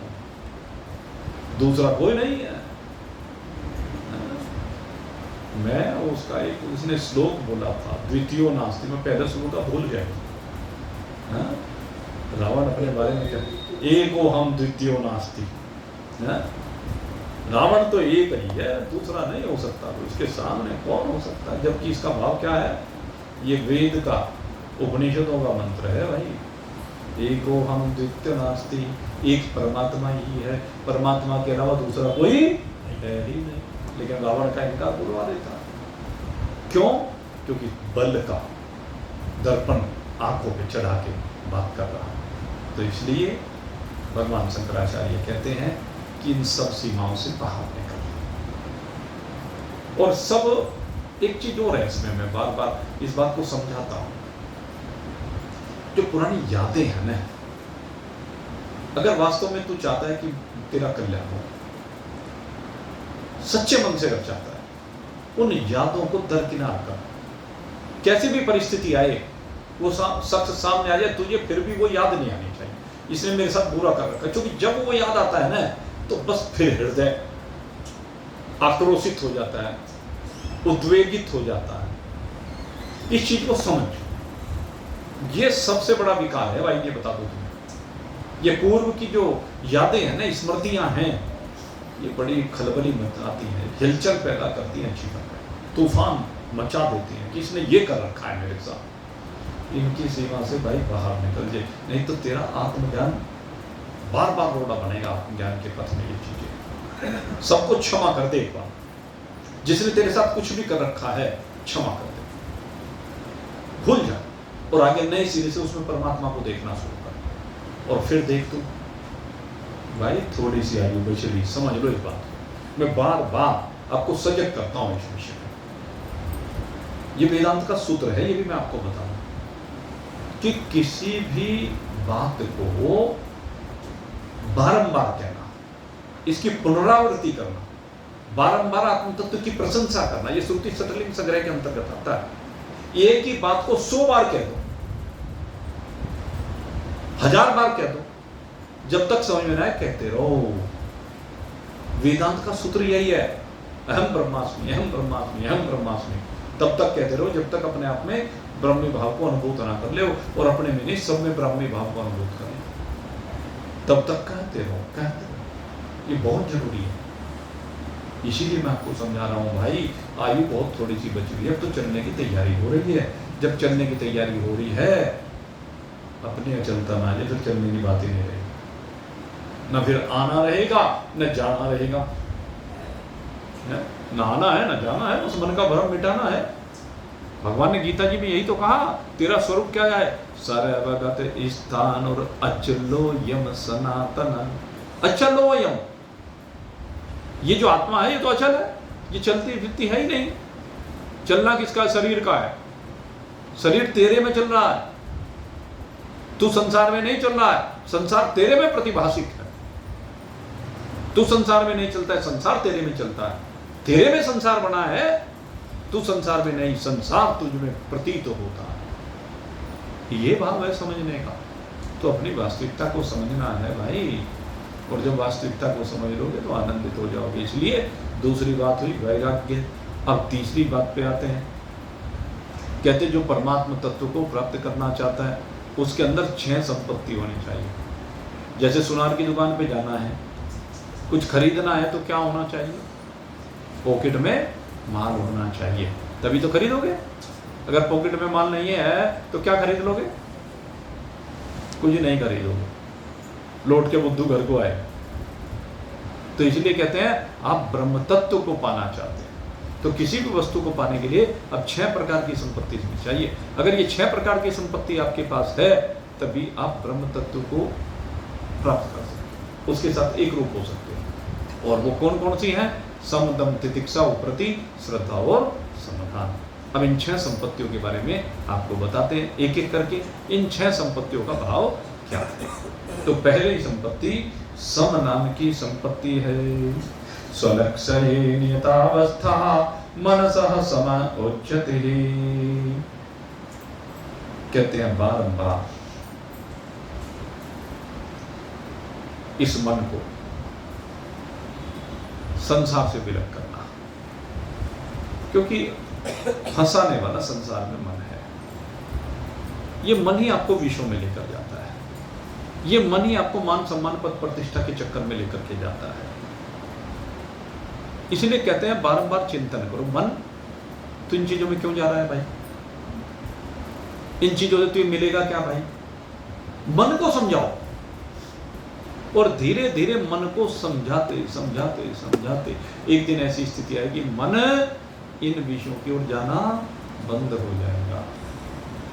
[SPEAKER 1] दूसरा कोई नहीं है। मैं उसका एक उसने श्लोक बोला था, द्वितीयो नास्ति, में पहले श्लोक का भूल गया। रावण अपने बारे में क्या, एको हम द्वितीयो नास्ति। रावण तो एक ही है, दूसरा नहीं हो सकता, तो इसके सामने कौन हो सकता है? जबकि इसका भाव क्या है? ये वेद का, उपनिषदों का मंत्र है भाई। एको हम द्वितीय नास्ति, एक परमात्मा ही है, परमात्मा के अलावा दूसरा कोई है ही नहीं। लेकिन रावण का इनकार बुलवा देता। क्यों? क्योंकि बल का दर्पण आंखों पे चढ़ा के बात कर रहा है। तो इसलिए भगवान शंकराचार्य कहते हैं कि इन सब सीमाओं से बाहर निकल। और सब एक चीज और है इसमें, मैं बार बार इस बात को समझाता हूं, जो पुरानी यादें हैं ना, अगर वास्तव में तू चाहता है कि तेरा कल्याण हो, सच्चे मन से अगर चाहता है, उन यादों को दरकिनार कर। कैसी भी परिस्थिति आए, वो शख्स सामने आ जाए, तुझे फिर भी वो याद नहीं आनी चाहिए, इसने मेरे साथ बुरा कर रखा। क्योंकि जब वो याद आता है ना, तो बस फिर हृदय आक्रोशित हो जाता है, उद्वेगित हो जाता है। इस चीज को समझ, ये सबसे बड़ा विकार है भाई। ये बता दो तुम्हें, ये पूर्व की जो यादें हैं ना, स्मृतियां हैं, ये बड़ी खलबली मचाती हैं, हिलचल पैदा करती हैं, जीवन में तूफान मचा देती हैं कि इसने ये कर रखा है मेरे साथ। इनकी सीमा से भाई बाहर निकल जाए, नहीं तो तेरा आत्मज्ञान बार बार रोड़ा बनेगा। आत्मज्ञान के पथ में ये चीजें, सबको क्षमा कर दे एक बार। जिसने तेरे साथ कुछ भी कर रखा है, क्षमा कर दे, भूल जा, और आगे नए सिरे से उसमें परमात्मा को देखना शुरू कर। और फिर देख तू भाई, थोड़ी सी आयु बचली, समझ लो इस बात। मैं बार बार आपको सजग करता हूं इस विषय में। ये वेदांत का सूत्र है, ये भी मैं आपको बताऊं कि किसी भी बात को बारंबार कहना, इसकी पुनरावृत्ति करना, बारंबार आत्म तत्व की प्रशंसा करना, ये श्रुति सटलिंग संग्रह के अंतर्गत आता है। एक ही बात को 100 बार कह दो, 1000 बार कह दो, जब तक समझ में ना आए कहते रहो। वेदांत का सूत्र यही है, अहम ब्रह्मास्मि, अहम ब्रह्मास्मि, अहम ब्रह्मास्मि। तब तक कहते रहो जब तक अपने आप में ब्रह्मी भाव को अनुभूत ना कर ले, और अपने में नहीं, सब में ब्रह्मी भाव को अनुभूत कर ले, तब तक कहते रहो, कहते रहो। ये बहुत जरूरी है। इसीलिए मैं आपको समझा रहा हूँ भाई, आयु बहुत थोड़ी सी बची हुई है, अब तो चलने की तैयारी हो रही है। जब चलने की तैयारी हो रही है, अपने चलता ना जाए, फिर चलने की बात ही नहीं रहेगी, न फिर आना रहेगा न जाना रहेगा। न आना है न जाना है, उस मन का भ्रम मिटाना है। भगवान ने गीता जी में यही तो कहा, तेरा स्वरूप क्या है? सर्वगत स्थान और अचलो यम सनातन। अचलो यम, ये जो आत्मा है ये तो अचल है, ये चलती फिरती है ही नहीं। चलना किसका? शरीर का है। शरीर तेरे में चल रहा है, तू संसार में नहीं चल रहा है, संसार तेरे में प्रतिभाषिक है। तू संसार में नहीं चलता है, संसार तेरे में चलता है। तेरे में संसार बना है, तू संसार में नहीं, संसार तुझ में प्रतीत होता है। ये भाव है समझने का। तो अपनी वास्तविकता को समझना है भाई, और जब वास्तविकता को समझ लोगे तो आनंदित हो जाओगे। इसलिए दूसरी बात हुई वैराग्य। अब तीसरी बात पे आते हैं। कहते जो परमात्मा तत्व को प्राप्त करना चाहता है, उसके अंदर 6 संपत्ति होनी चाहिए। जैसे सुनार की दुकान पे जाना है, कुछ खरीदना है तो क्या होना चाहिए? पॉकेट में माल होना चाहिए, तभी तो खरीदोगे। अगर पॉकेट में माल नहीं है तो क्या खरीद लोगे? कुछ नहीं खरीदोगे, लौट के बुद्धू घर को आए। तो इसलिए कहते हैं आप ब्रह्म तत्व को पाना चाहते हैं तो किसी भी वस्तु को पाने के लिए अब 6 प्रकार की संपत्ति चाहिए। अगर ये 6 प्रकार की संपत्ति आपके पास है तभी आप ब्रह्म तत्व को प्राप्त कर सकते हैं, उसके साथ एक रूप हो सकते हैं। और वो कौन कौन सी हैं? सम, दम, तितिक्षा, उपरति, श्रद्धा और समाधान। अब इन 6 संपत्तियों के बारे में आपको बताते हैं एक एक करके। इन 6 संपत्तियों का भाव क्या है? तो पहली संपत्ति सम नाम की संपत्ति है। स्वलक्षये नियतावस्था मनसः सम उच्यते। कहते हैं बारंबार इस मन को संसार से विलग करना, क्योंकि फंसाने वाला संसार में मन है। ये मन ही आपको विषयों में लेकर जाता है, ये मन ही आपको मान सम्मान पद प्रतिष्ठा के चक्कर में लेकर के जाता है। इसलिए कहते हैं बारंबार चिंतन करो। मन तो इन चीजों में क्यों जा रहा है भाई? इन चीजों से तुम्हें मिलेगा क्या भाई? मन को समझाओ। और धीरे धीरे मन को समझाते समझाते समझाते एक दिन ऐसी स्थिति आएगी मन इन विषयों की ओर जाना बंद हो जाएगा।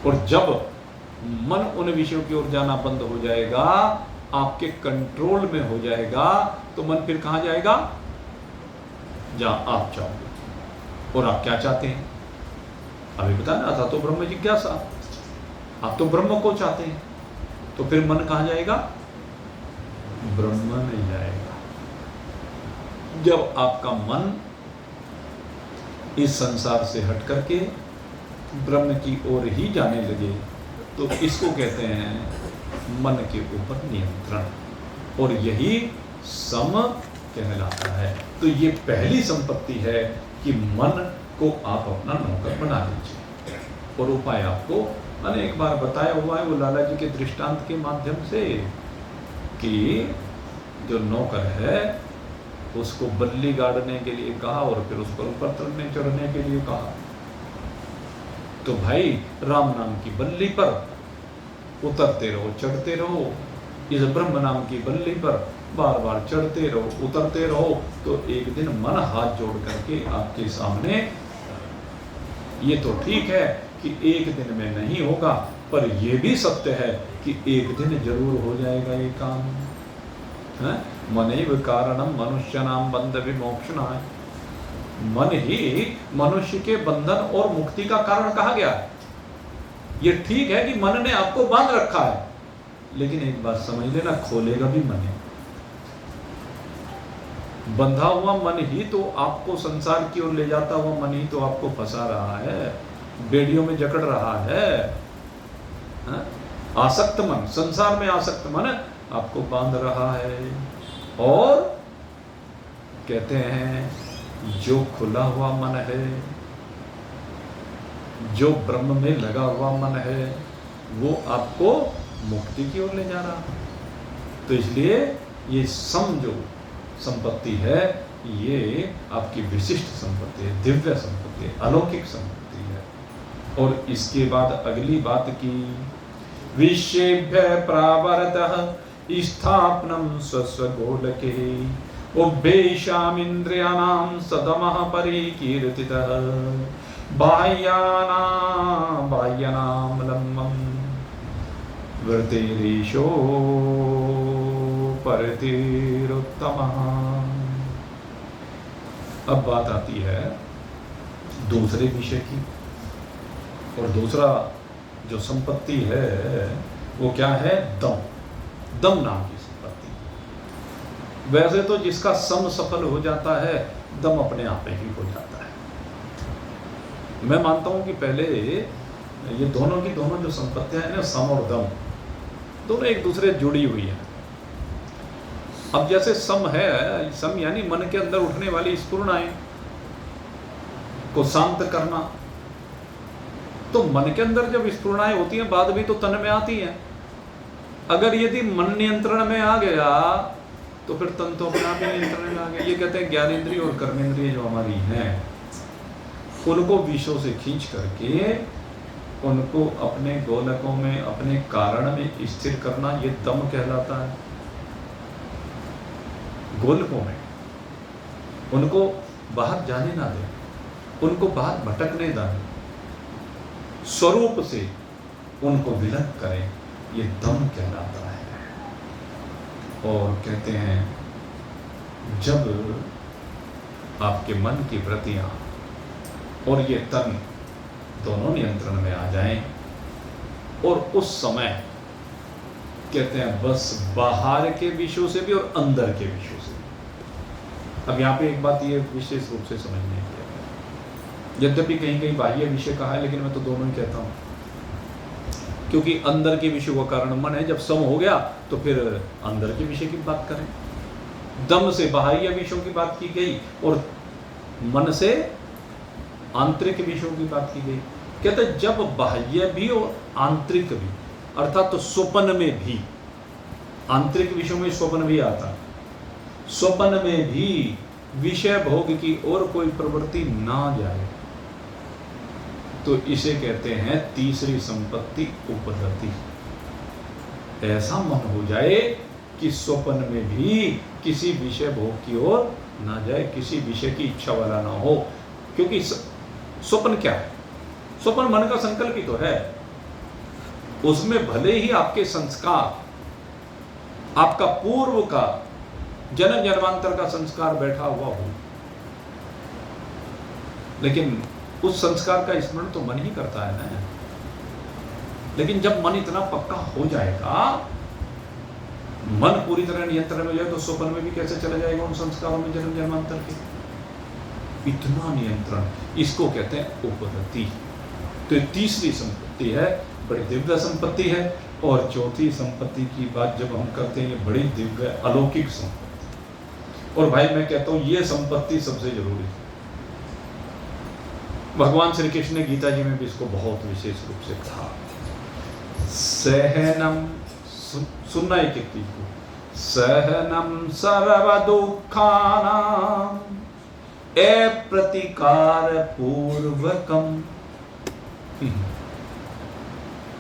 [SPEAKER 1] और जब मन उन विषयों की ओर जाना बंद हो जाएगा, आपके कंट्रोल में हो जाएगा, तो मन फिर कहां जाएगा? जहां आप चाहोगे। और आप क्या चाहते हैं? अभी बताना था तो ब्रह्म जिज्ञासा, आप तो ब्रह्म को चाहते हैं। तो फिर मन कहां जाएगा? ब्रह्म में जाएगा। जब आपका मन इस संसार से हट करके ब्रह्म की ओर ही जाने लगे तो इसको कहते हैं मन के ऊपर नियंत्रण, और यही सम कहलाता है। तो ये पहली संपत्ति है कि मन को आप अपना नौकर बना लीजिए। और उपाय आपको अनेक बार बताया हुआ है वो लाला जी के दृष्टांत के माध्यम से, कि जो नौकर है उसको बल्ली गाड़ने के लिए कहा और फिर उस पर ऊपर चढ़ने के लिए कहा। तो भाई राम नाम की बल्ली पर उतरते रहो, चढ़ते रहो। इस ब्रह्म नाम की बल्ली पर बार बार चढ़ते रहो, उतरते रहो। तो एक दिन मन हाथ जोड़ करके आपके सामने, ये तो ठीक है कि एक दिन में नहीं होगा, पर यह भी सत्य है कि एक दिन जरूर हो जाएगा ये काम। मनैव कारणम मनुष्य नाम बंध विमोक्षणाय। मन ही मनुष्य के बंधन और मुक्ति का कारण कहा गया है। ये ठीक है कि मन ने आपको बांध रखा है, लेकिन एक बात समझ लेना, खोलेगा भी मन है। बंधा हुआ मन ही तो आपको संसार की ओर ले जाता हुआ मन ही तो आपको फंसा रहा है, बेड़ियों में जकड़ रहा है। आसक्त मन, संसार में आसक्त मन आपको बांध रहा है। और कहते हैं जो खुला हुआ मन है, जो ब्रह्म में लगा हुआ मन है, वो आपको मुक्ति की ओर ले जा रहा है। तो इसलिए ये सम जो संपत्ति है, ये आपकी विशिष्ट संपत्ति है, दिव्य संपत्ति है, अलौकिक संपत्ति है। और इसके बाद अगली बात की, विषेभ्य प्रावरतः स्थापनम स्वस्व गोलके उभयेषामिन्द्रियाणां सदमः परिकीर्तितः बाह्यानां लम्बं वृत्तिरीशो परतिरुत्तमः। अब बात आती है दूसरे विषय की, और दूसरा जो संपत्ति है वो क्या है? दम। दम नाम की संपत्ति। वैसे तो जिसका सम सफल हो जाता है, दम अपने आप ही हो जाता है। मैं मानता हूं कि पहले ये दोनों की दोनों जो संपत्तियां हैं ना, सम और दम, दोनों एक दूसरे जुड़ी हुई है। अब जैसे सम है, सम यानी मन के अंदर उठने वाली स्फुरणाएं को शांत करना। तो मन के अंदर जब स्फुरणाएं होती हैं, बाद भी तो तन में आती हैं। अगर यदि मन नियंत्रण में आ गया तो फिर तन तो अपने आप ही नियंत्रण में आ गया। ये कहते हैं ज्ञानेंद्रिय और कर्मेंद्रिय जो हमारी हैं, उनको विषयों से खींच करके उनको अपने गोलकों में, अपने कारण में स्थिर करना, ये दम कहलाता है। गोलकों में उनको बाहर जाने ना दें, उनको बाहर भटकने ना दें, स्वरूप से उनको विलग करें, ये दम कहलाता है। और कहते हैं जब आपके मन की वृत्तियां और ये तन दोनों नियंत्रण में आ जाएं, और उस समय कहते हैं बस बाहर के विषयों से भी और अंदर के विषयों से भी। अब यहाँ पे एक बात ये विशेष रूप से समझने की है, यद्यपि कहीं कहीं बाह्य विषय कहा है, लेकिन मैं तो दोनों ही कहता हूँ, क्योंकि अंदर के विषय का कारण मन है। जब सम हो गया तो फिर अंदर के विषय की बात करें। दम से बाह्य विषयों की बात की गई और मन से आंतरिक विषयों की बात की गई। कहते जब बाह्य भी और आंतरिक भी, अर्थात तो स्वप्न में भी, आंतरिक विषयों में स्वप्न भी आता, स्वप्न में भी विषय भोग की ओर कोई प्रवृत्ति ना जाए, तो इसे कहते हैं तीसरी संपत्ति उपरति। ऐसा मन हो जाए कि स्वप्न में भी किसी विषय भोग की ओर ना जाए, किसी विषय की इच्छा वाला ना हो। क्योंकि स्वप्न क्या है? स्वप्न मन का संकल्प ही तो है। उसमें भले ही आपके संस्कार, आपका पूर्व का जन्म जन्मांतर का संस्कार बैठा हुआ हो, लेकिन उस संस्कार का स्मरण तो मन ही करता है ना। लेकिन जब मन इतना पक्का हो जाएगा, मन पूरी तरह नियंत्रण में हो जाए, तो स्वप्न में भी कैसे चला जाएगा उन संस्कारों में जन्म जन्मांतर के? इतना नियंत्रण, इसको कहते हैं उपरति। तो तीसरी संपत्ति है, बड़ी दिव्य संपत्ति है। और चौथी संपत्ति की बात जब हम करते हैं, ये बड़ी दिव्य अलौकिक संपत्ति। और भाई मैं कहता हूं ये संपत्ति सबसे जरूरी है। भगवान श्री कृष्ण ने गीता जी में भी इसको बहुत विशेष रूप से कहा। सहनम, सुनना एक एक चीज को, सहनम सर्व दुखानाम अप्रतिकार पूर्वकम।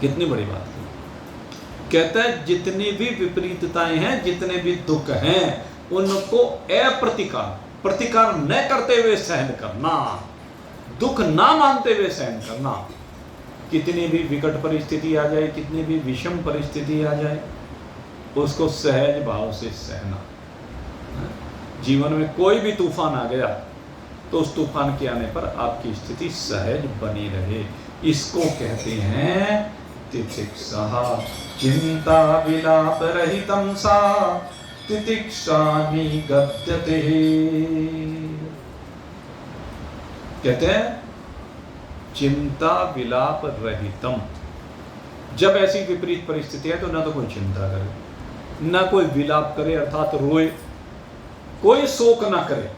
[SPEAKER 1] कितनी बड़ी बात है। कहता है जितनी भी विपरीतताएं हैं, जितने भी दुख हैं, उनको अप्रतिकार, प्रतिकार न करते हुए सहन करना, दुख ना मानते हुए सहन करना। कितनी भी विकट परिस्थिति आ जाए, कितनी भी विषम परिस्थिति आ जाए, उसको सहज भाव से सहना। जीवन में कोई भी तूफान आ गया तो उस तूफान के आने पर आपकी स्थिति सहज बनी रहे, इसको कहते हैं तितिक्षा। चिंता विलाप रहितं सा तितिक्षा निगद्यते। कहते हैं चिंता विलाप रहितम। जब ऐसी विपरीत परिस्थिति है तो ना तो कोई चिंता करे, ना कोई विलाप करे अर्थात रोए, कोई शोक ना करे।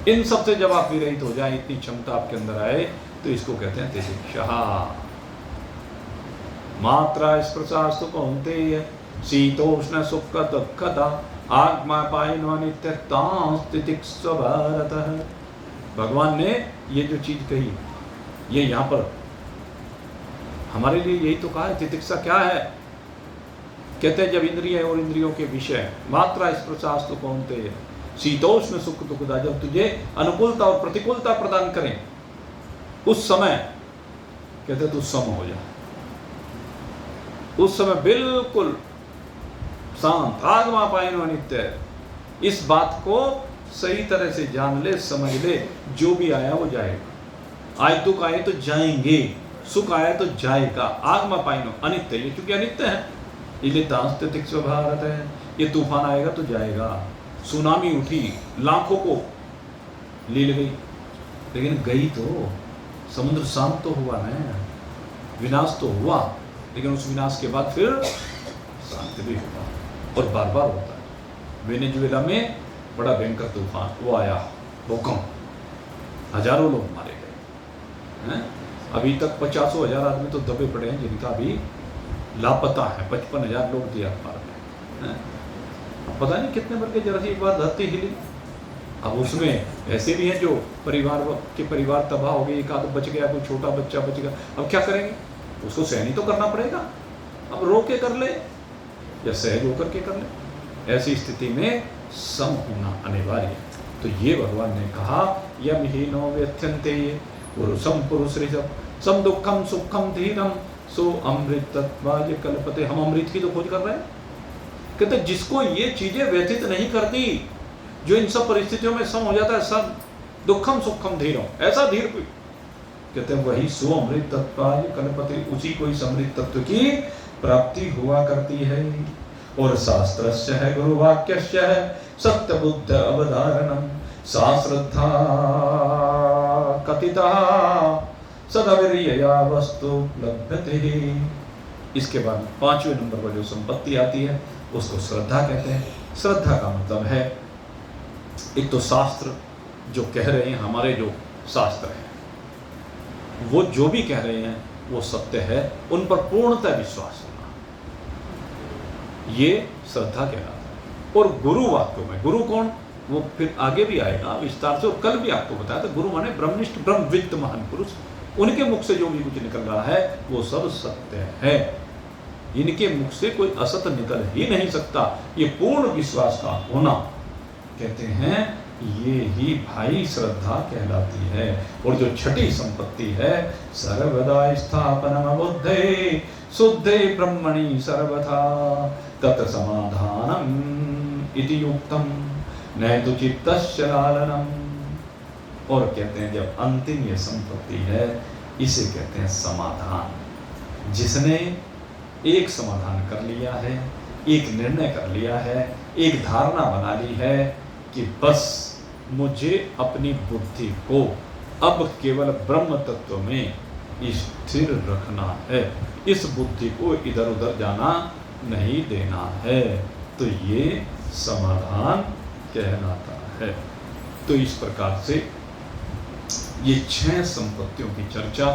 [SPEAKER 1] इन सब से जब आप विरहित हो जाए, इतनी क्षमता आपके अंदर आए, तो इसको कहते हैं तितिक्षा। मात्रा स्पर्शास्तु कौन्तेय शीतोष्ण सुख दुःखदा आत्मापायनो नित्यतां तितिक्षा भारतः। भगवान ने ये जो चीज कही, ये यहाँ पर हमारे लिए यही तो कहा है। तितिक्षा क्या है? कहते हैं जब इंद्रिय और इंद्रियों के विषय, मात्रा स्पर्शास्तु कौन्तेय शीतोष्ण सुख दुखदा, जब तुझे अनुकूलता और प्रतिकूलता प्रदान करें, उस समय कहते तू सम हो जा। उस समय बिल्कुल शांत, आगमापायनो नित्य। इस बात को सही तरह से जान ले, समझ ले, जो भी आया वो जाएगा। आज दुख आए तो जाएंगे, सुख आया तो जाएगा। आगमापायनो अनित्य, ये चूंकि अनित्य है, इसलिए तितिक्षा भारत है। ये तूफान आएगा तो जाएगा। सुनामी उठी, लाखों को ले गई, लेकिन गई तो समुद्र शांत तो हुआ ना, विनाश तो हुआ, लेकिन उस विनाश के बाद फिर शांत भी हुआ और बार बार होता है। वेनेजुएला में बड़ा भयंकर तूफान वो आया, भूकंप, हजारों लोग मारे गए हैं। अभी तक 50,000 आदमी तो दबे पड़े हैं, जिनका अभी लापता है। 55,000 लोग दिया अखबार में। पता नहीं कितने बार के जरा सी एक बार धरती हिली। अब उसमें ऐसे भी हैं जो परिवार तबाह हो गई, एक आध बच गया, कोई छोटा बच्चा बच गया, अब क्या करेंगे? उसको सहन ही तो करना पड़ेगा। अब रो के कर ले या सहज होकर के कर ले, ऐसी स्थिति में सम होना अनिवार्य है। तो ये भगवान ने कहा, यम ही नो व्यथ्यन्ते पुरुषम पुरुष ऋषभ सम दुखम सुखम धीरम सो अमृत तत्वाय कल्पते। हम अमृत की तो खोज कर रहे हैं। कहते जिसको ये चीजें व्यथित नहीं करती, जो इन सब परिस्थितियों में सम हो जाता है, सब दुखम सुखम धीरम, ऐसा धीर कोई, कहते हैं वही सो अमृत तत्वाय कल्पते, उसी को इस अमृत तत्व की प्राप्ति हुआ करती है। और शास्त्रस्य है गुरु वाक्यस्य है सत्य बुद्ध अवधारणम सा श्रद्धा कथिता सदविर्यया वस्तु लभ्यते। इसके बाद 5वें नंबर पर जो संपत्ति आती है उसको श्रद्धा कहते हैं। श्रद्धा का मतलब है, एक तो शास्त्र जो कह रहे हैं, हमारे जो शास्त्र हैं वो जो भी कह रहे हैं वो सत्य है, उन पर पूर्णतः विश्वास होना, ये श्रद्धा कहलाता है। और गुरु वाक्यों में, गुरु कौन, वो फिर आगे भी आएगा विस्तार से, और कल भी आपको बताया था, गुरु माने ब्रह्मनिष्ठ ब्रह्मविद्त महान पुरुष, उनके मुख से जो भी कुछ निकल रहा है वो सब सत्य है। इनके मुख से कोई असत निकल ही नहीं सकता, ये पूर्ण विश्वास का होना, कहते हैं ये ही भाई श्रद्धा कहलाती है। और जो छठी संपत्ति है, सर्वदा स्थापनम बुद्धे शुद्धे ब्रह्मणि सर्वथा तत् समाधानम इति युक्तम नैतु चित्तस्य लालनम। और कहते हैं जब अंतिम ये संपत्ति है, इसे कहते हैं समाधान। जिसने एक समाधान कर लिया है, एक निर्णय कर लिया है, एक धारणा बना ली है कि बस मुझे अपनी बुद्धि को अब केवल ब्रह्म तत्व में स्थिर रखना है, इस बुद्धि को इधर उधर जाना नहीं देना है, तो ये समाधान कहलाता है। तो इस प्रकार से ये 6 संपत्तियों की चर्चा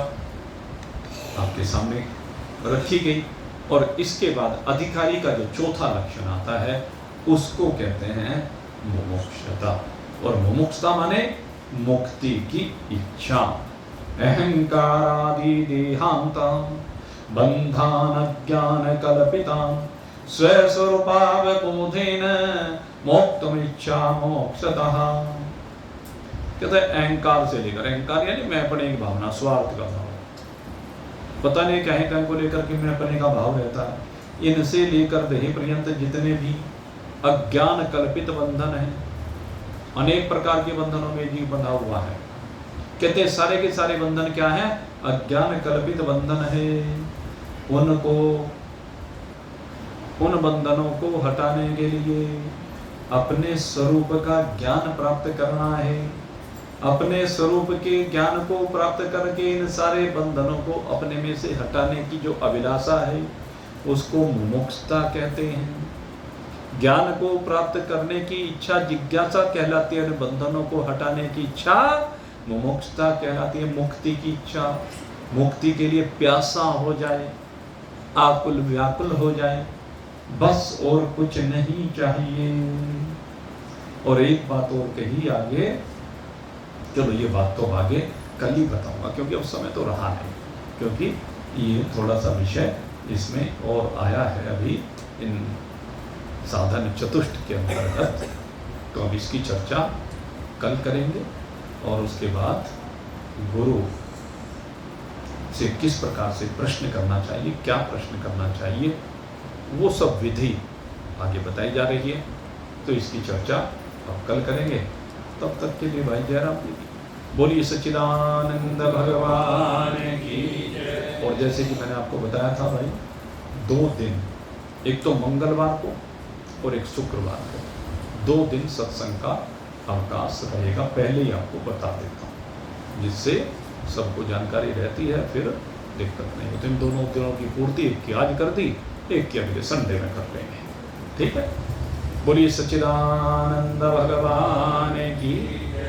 [SPEAKER 1] आपके सामने रखी गई। और इसके बाद अधिकारी का जो चौथा लक्षण आता है उसको कहते हैं मुमुक्षता। और मुमुक्षता माने मुक्ति की इच्छा। अहंकारादि देहांता बंधान ज्ञान कल्पिता स्वस्वरूपावबोधेन मोक्तुमिच्छा मोक्षतः। कहते हैं अहंकार से लेकर, अहंकार यानी मैं अपने की भावना, स्वार्थ का भाव, पता नहीं कहीं को लेकर के मैं अपने का भाव रहता है, इनसे लेकर देह पर्यंत जितने भी अज्ञान कल्पित बंधन है, अनेक प्रकार के बंधनों में जीव बंधा हुआ है। कहते हैं सारे के सारे बंधन क्या है? अज्ञान कल्पित बंधन है। उन बंधनों को हटाने के लिए अपने स्वरूप का ज्ञान प्राप्त करना है। अपने स्वरूप के ज्ञान को प्राप्त करके इन सारे बंधनों को अपने में से हटाने की जो अभिलाषा है उसको मुमुक्षता कहते हैं। ज्ञान को प्राप्त करने की इच्छा जिज्ञासा कहलाती है, बंधनों को हटाने की इच्छा मुमुक्षता कहलाती है। मुक्ति की इच्छा, मुक्ति के लिए प्यासा हो जाए, आकुल व्याकुल हो जाए, बस और कुछ नहीं चाहिए। और एक बात और कही आगे, चलो ये बात तो आगे कल ही बताऊंगा क्योंकि अब समय तो रहा नहीं, क्योंकि ये थोड़ा सा विषय इसमें और आया है अभी इन साधन चतुष्ट के अंतर्गत। तो अब इसकी चर्चा कल करेंगे। और उसके बाद गुरु से किस प्रकार से प्रश्न करना चाहिए, क्या प्रश्न करना चाहिए, वो सब विधि आगे बताई जा रही है। तो इसकी चर्चा अब कल करेंगे। तब तक के लिए भाई जयराम जी बोलिए सच्चिदानंद भगवान की जय। और जैसे कि मैंने आपको बताया था भाई, 2 दिन, एक तो मंगलवार को और एक शुक्रवार को, 2 दिन सत्संग का अवकाश रहेगा। पहले ही आपको बता देता हूँ, जिससे सबको जानकारी रहती है, फिर दिक्कत नहीं होती। इन दोनों दिनों की पूर्ति एक की आज कर दी, एक की अगले संडे में कर लेंगे। ठीक है, बोलिए सच्चिदानंद भगवान की।